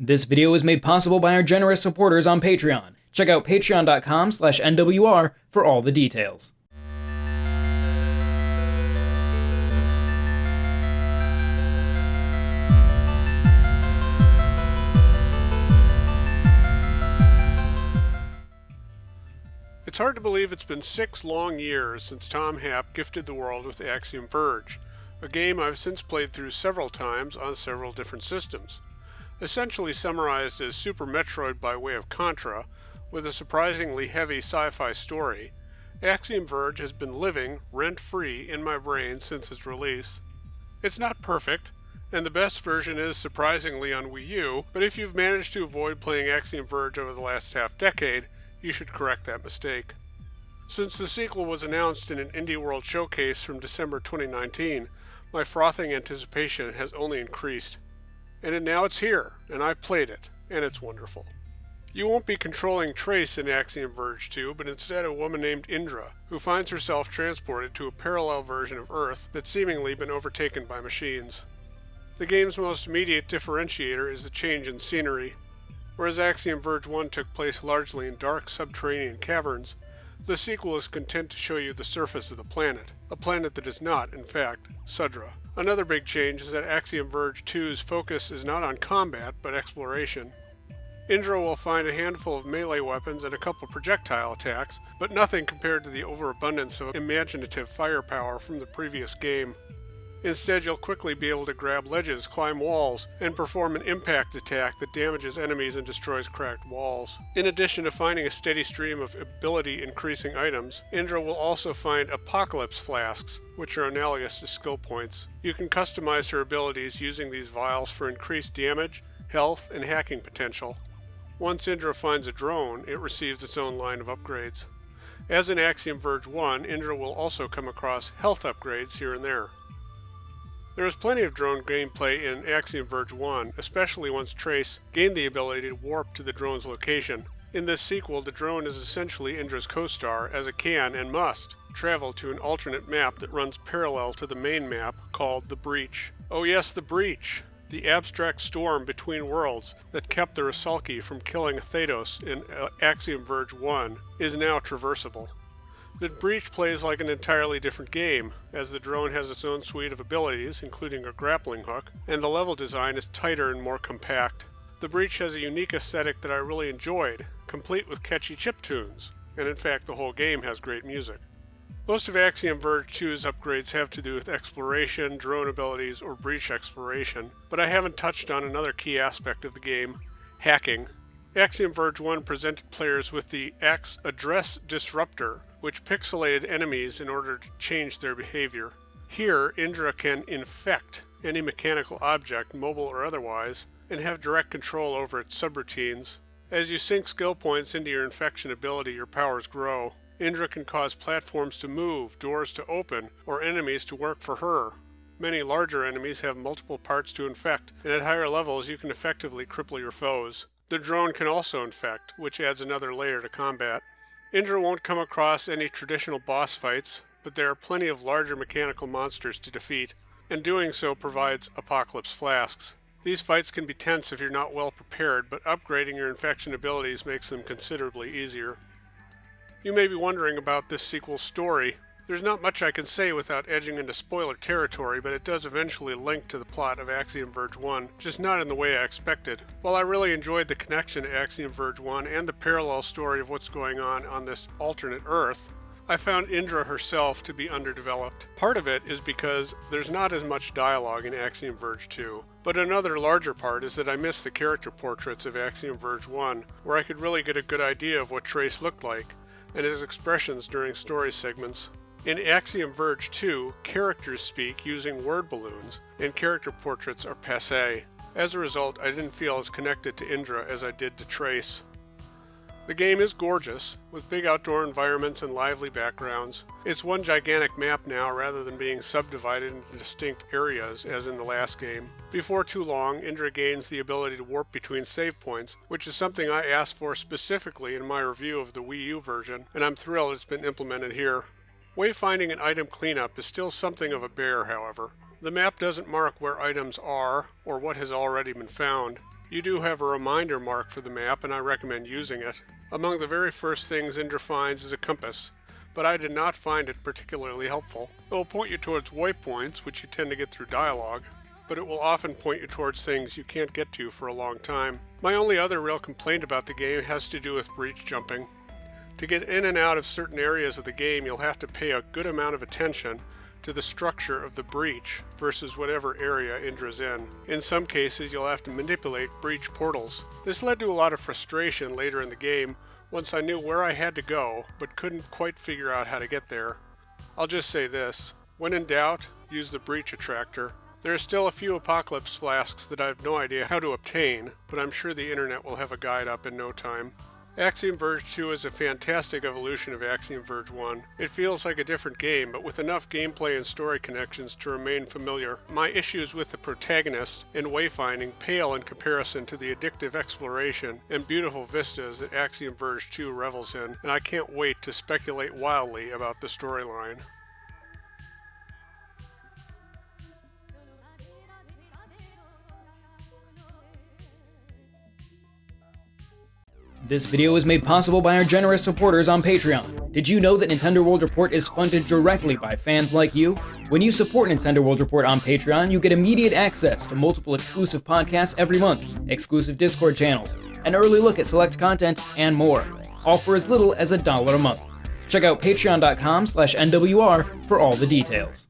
This video was made possible by our generous supporters on Patreon. Check out patreon.com/NWR for all the details. It's hard to believe it's been 6 long years since Tom Happ gifted the world with Axiom Verge, a game I've since played through several times on several different systems. Essentially summarized as Super Metroid by way of Contra, with a surprisingly heavy sci-fi story, Axiom Verge has been living rent-free in my brain since its release. It's not perfect, and the best version is surprisingly on Wii U, but if you've managed to avoid playing Axiom Verge over the last half-decade, you should correct that mistake. Since the sequel was announced in an Indie World Showcase from December 2019, my frothing anticipation has only increased. And now it's here, and I've played it, and it's wonderful. You won't be controlling Trace in Axiom Verge 2, but instead a woman named Indra, who finds herself transported to a parallel version of Earth that's seemingly been overtaken by machines. The game's most immediate differentiator is the change in scenery. Whereas Axiom Verge 1 took place largely in dark subterranean caverns, the sequel is content to show you the surface of the planet, a planet that is not, in fact, Sudra. Another big change is that Axiom Verge 2's focus is not on combat, but exploration. Indra will find a handful of melee weapons and a couple projectile attacks, but nothing compared to the overabundance of imaginative firepower from the previous game. Instead, you'll quickly be able to grab ledges, climb walls, and perform an impact attack that damages enemies and destroys cracked walls. In addition to finding a steady stream of ability-increasing items, Indra will also find Apocalypse Flasks, which are analogous to skill points. You can customize her abilities using these vials for increased damage, health, and hacking potential. Once Indra finds a drone, it receives its own line of upgrades. As in Axiom Verge 1, Indra will also come across health upgrades here and there. There is plenty of drone gameplay in Axiom Verge 1, especially once Trace gained the ability to warp to the drone's location. In this sequel, the drone is essentially Indra's co-star, as it can, and must, travel to an alternate map that runs parallel to the main map, called the Breach. Oh yes, the Breach! The abstract storm between worlds that kept the Rusalki from killing Thedos in Axiom Verge 1 is now traversable. The Breach plays like an entirely different game, as the drone has its own suite of abilities, including a grappling hook, and the level design is tighter and more compact. The Breach has a unique aesthetic that I really enjoyed, complete with catchy chiptunes, and in fact the whole game has great music. Most of Axiom Verge 2's upgrades have to do with exploration, drone abilities, or breach exploration, but I haven't touched on another key aspect of the game, hacking. Axiom Verge 1 presented players with the Address Disruptor, which pixelated enemies in order to change their behavior. Here, Indra can infect any mechanical object, mobile or otherwise, and have direct control over its subroutines. As you sink skill points into your infection ability, your powers grow. Indra can cause platforms to move, doors to open, or enemies to work for her. Many larger enemies have multiple parts to infect, and at higher levels you can effectively cripple your foes. The drone can also infect, which adds another layer to combat. Indra won't come across any traditional boss fights, but there are plenty of larger mechanical monsters to defeat, and doing so provides Apocalypse Flasks. These fights can be tense if you're not well prepared, but upgrading your infection abilities makes them considerably easier. You may be wondering about this sequel's story. There's not much I can say without edging into spoiler territory, but it does eventually link to the plot of Axiom Verge 1, just not in the way I expected. While I really enjoyed the connection to Axiom Verge 1 and the parallel story of what's going on this alternate Earth, I found Indra herself to be underdeveloped. Part of it is because there's not as much dialogue in Axiom Verge 2, but another larger part is that I miss the character portraits of Axiom Verge 1, where I could really get a good idea of what Trace looked like, and his expressions during story segments. In Axiom Verge 2, characters speak using word balloons, and character portraits are passé. As a result, I didn't feel as connected to Indra as I did to Trace. The game is gorgeous, with big outdoor environments and lively backgrounds. It's one gigantic map now rather than being subdivided into distinct areas as in the last game. Before too long, Indra gains the ability to warp between save points, which is something I asked for specifically in my review of the Wii U version, and I'm thrilled it's been implemented here. Wayfinding and item cleanup is still something of a bear, however. The map doesn't mark where items are or what has already been found. You do have a reminder mark for the map, and I recommend using it. Among the very first things Indra finds is a compass, but I did not find it particularly helpful. It will point you towards waypoints, which you tend to get through dialogue, but it will often point you towards things you can't get to for a long time. My only other real complaint about the game has to do with breach jumping. To get in and out of certain areas of the game, you'll have to pay a good amount of attention to the structure of the breach versus whatever area Indra's in. In some cases, you'll have to manipulate breach portals. This led to a lot of frustration later in the game once I knew where I had to go, but couldn't quite figure out how to get there. I'll just say this, when in doubt, use the breach attractor. There are still a few apocalypse flasks that I have no idea how to obtain, but I'm sure the internet will have a guide up in no time. Axiom Verge 2 is a fantastic evolution of Axiom Verge 1. It feels like a different game, but with enough gameplay and story connections to remain familiar. My issues with the protagonist and wayfinding pale in comparison to the addictive exploration and beautiful vistas that Axiom Verge 2 revels in, and I can't wait to speculate wildly about the storyline. This video was made possible by our generous supporters on Patreon. Did you know that Nintendo World Report is funded directly by fans like you? When you support Nintendo World Report on Patreon, you get immediate access to multiple exclusive podcasts every month, exclusive Discord channels, an early look at select content, and more, all for as little as $1 a month. Check out patreon.com/NWR for all the details.